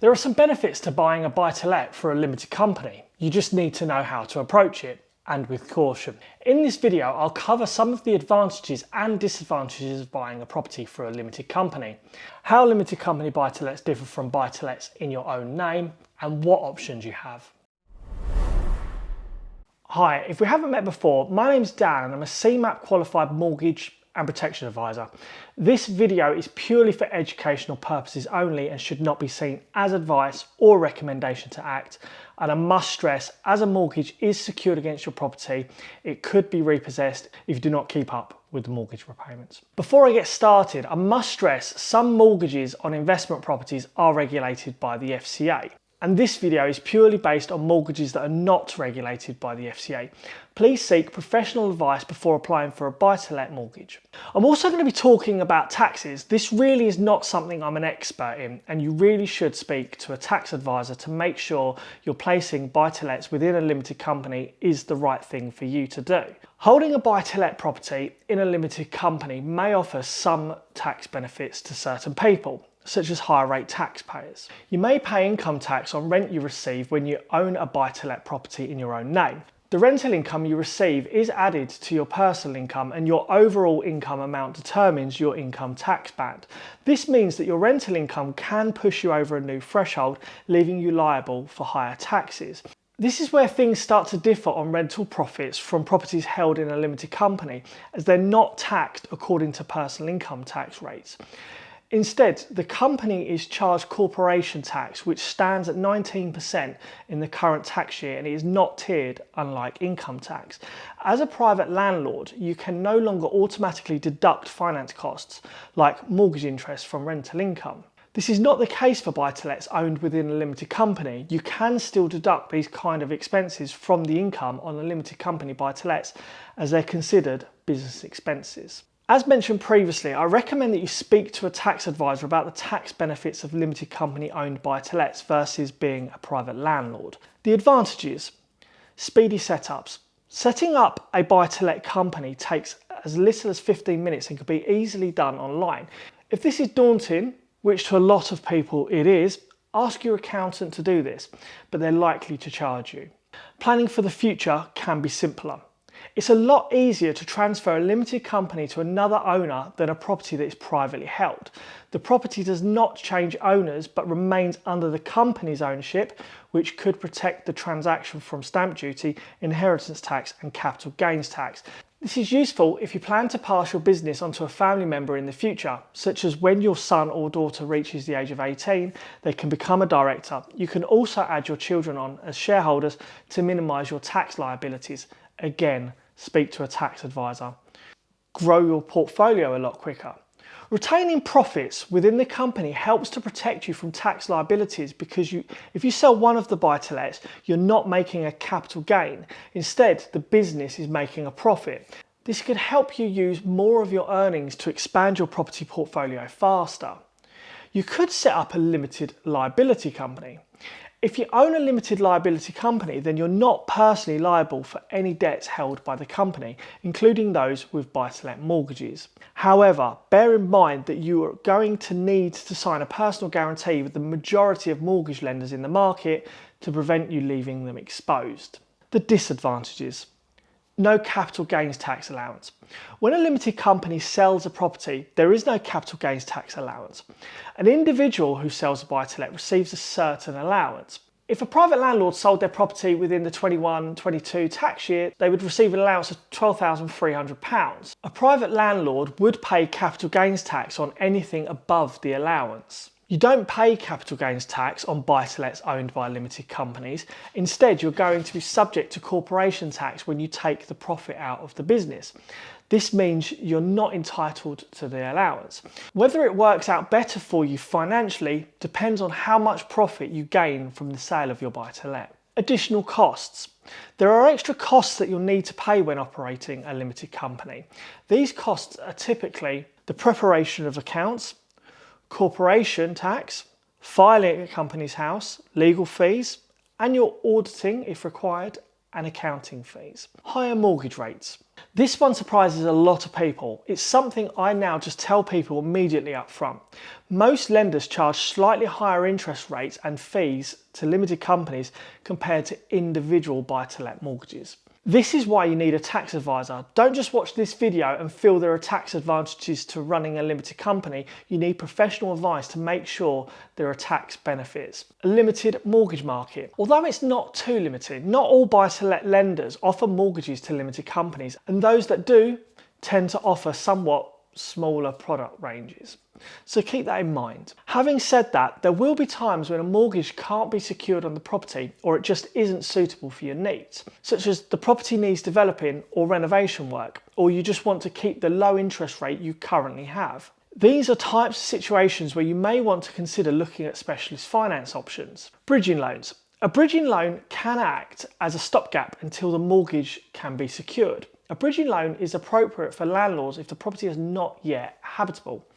There are some benefits to buying a buy-to-let for a limited company. You just need to know how to approach it, and with caution. In this video, I'll cover some of the advantages and disadvantages of buying a property for a limited company, how limited company buy-to-lets differ from buy-to-lets in your own name, and what options you have. Hi, if we haven't met before, my name's Dan and I'm a CeMAP qualified mortgage and protection advisor. This video is purely for educational purposes only and should not be seen as advice or recommendation to act. And I must stress, as a mortgage is secured against your property, it could be repossessed if you do not keep up with the mortgage repayments. Before I get started, I must stress some mortgages on investment properties are regulated by the FCA. And this video is purely based on mortgages that are not regulated by the FCA. Please seek professional advice before applying for a buy-to-let mortgage. I'm also going to be talking about taxes. This really is not something I'm an expert in, and you really should speak to a tax advisor to make sure you're placing buy-to-lets within a limited company is the right thing for you to do. Holding a buy-to-let property in a limited company may offer some tax benefits to certain people, such as higher rate taxpayers. You may pay income tax on rent you receive when you own a buy-to-let property in your own name. The rental income you receive is added to your personal income, and your overall income amount determines your income tax band. This means that your rental income can push you over a new threshold, leaving you liable for higher taxes. This is where things start to differ on rental profits from properties held in a limited company, as they're not taxed according to personal income tax rates. Instead, the company is charged corporation tax, which stands at 19% in the current tax year, and it is not tiered, unlike income tax. As a private landlord, you can no longer automatically deduct finance costs, like mortgage interest, from rental income. This is not the case for buy-to-lets owned within a limited company. You can still deduct these kind of expenses from the income on a limited company buy-to-lets, as they're considered business expenses. As mentioned previously, I recommend that you speak to a tax advisor about the tax benefits of limited company owned buy-to-lets versus being a private landlord. The advantages: speedy setups. Setting up a buy-to-let company takes as little as 15 minutes and can be easily done online. If this is daunting, which to a lot of people it is, ask your accountant to do this, but they're likely to charge you. Planning for the future can be simpler. It's a lot easier to transfer a limited company to another owner than a property that is privately held. The property does not change owners but remains under the company's ownership, which could protect the transaction from stamp duty, inheritance tax and capital gains tax. This is useful if you plan to pass your business onto a family member in the future, such as when your son or daughter reaches the age of 18, they can become a director. You can also add your children on as shareholders to minimise your tax liabilities. Again, speak to a tax advisor. Grow your portfolio a lot quicker. Retaining profits within the company helps to protect you from tax liabilities because if you sell one of the buy-to-lets, you're not making a capital gain. Instead, the business is making a profit. This could help you use more of your earnings to expand your property portfolio faster. You could set up a limited liability company. If you own a limited liability company, then you're not personally liable for any debts held by the company, including those with buy-to-let mortgages. However, bear in mind that you are going to need to sign a personal guarantee with the majority of mortgage lenders in the market to prevent you leaving them exposed. The disadvantages: no capital gains tax allowance. When a limited company sells a property, there is no capital gains tax allowance. An individual who sells a buy-to-let receives a certain allowance. If a private landlord sold their property within the 21-22 tax year, they would receive an allowance of £12,300. A private landlord would pay capital gains tax on anything above the allowance. You don't pay capital gains tax on buy-to-lets owned by limited companies. Instead, you're going to be subject to corporation tax when you take the profit out of the business. This means you're not entitled to the allowance. Whether it works out better for you financially depends on how much profit you gain from the sale of your buy-to-let. Additional costs. There are extra costs that you'll need to pay when operating a limited company. These costs are typically the preparation of accounts, corporation tax, filing at a company's house, legal fees, annual auditing if required, and accounting fees. Higher mortgage rates. This one surprises a lot of people. It's something I now just tell people immediately up front. Most lenders charge slightly higher interest rates and fees to limited companies compared to individual buy-to-let mortgages. This is why you need a tax advisor. Don't just watch this video and feel there are tax advantages to running a limited company. You need professional advice to make sure there are tax benefits. A limited mortgage market. Although it's not too limited, not all buy-to-let lenders offer mortgages to limited companies, and those that do tend to offer somewhat smaller product ranges. So keep that in mind. Having said that, there will be times when a mortgage can't be secured on the property or it just isn't suitable for your needs, such as the property needs developing or renovation work, or you just want to keep the low interest rate you currently have. These are types of situations where you may want to consider looking at specialist finance options. Bridging loans. A bridging loan can act as a stopgap until the mortgage can be secured. A bridging loan is appropriate for landlords if the property is not yet habitable.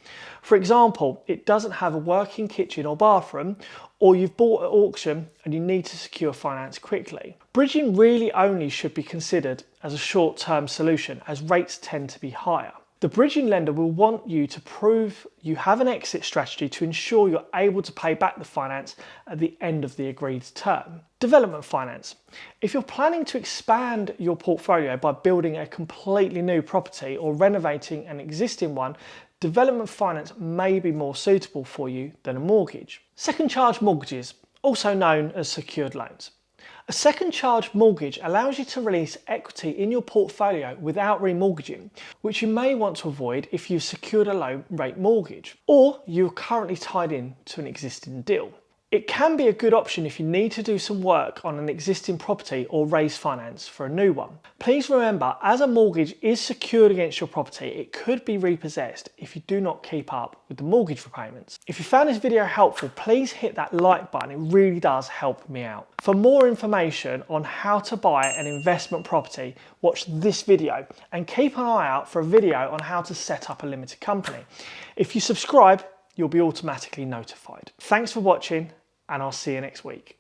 For example, it doesn't have a working kitchen or bathroom, or you've bought at auction and you need to secure finance quickly. Bridging really only should be considered as a short-term solution, as rates tend to be higher. The bridging lender will want you to prove you have an exit strategy to ensure you're able to pay back the finance at the end of the agreed term. Development finance. If you're planning to expand your portfolio by building a completely new property or renovating an existing one, development finance may be more suitable for you than a mortgage. Second charge mortgages, also known as secured loans. A second charge mortgage allows you to release equity in your portfolio without remortgaging, which you may want to avoid if you've secured a low rate mortgage or you're currently tied in to an existing deal. It can be a good option if you need to do some work on an existing property or raise finance for a new one. Please remember, as a mortgage is secured against your property, it could be repossessed if you do not keep up with the mortgage repayments. If you found this video helpful, please hit that like button. It really does help me out. For more information on how to buy an investment property, watch this video and keep an eye out for a video on how to set up a limited company. If you subscribe, you'll be automatically notified. Thanks for watching, and I'll see you next week.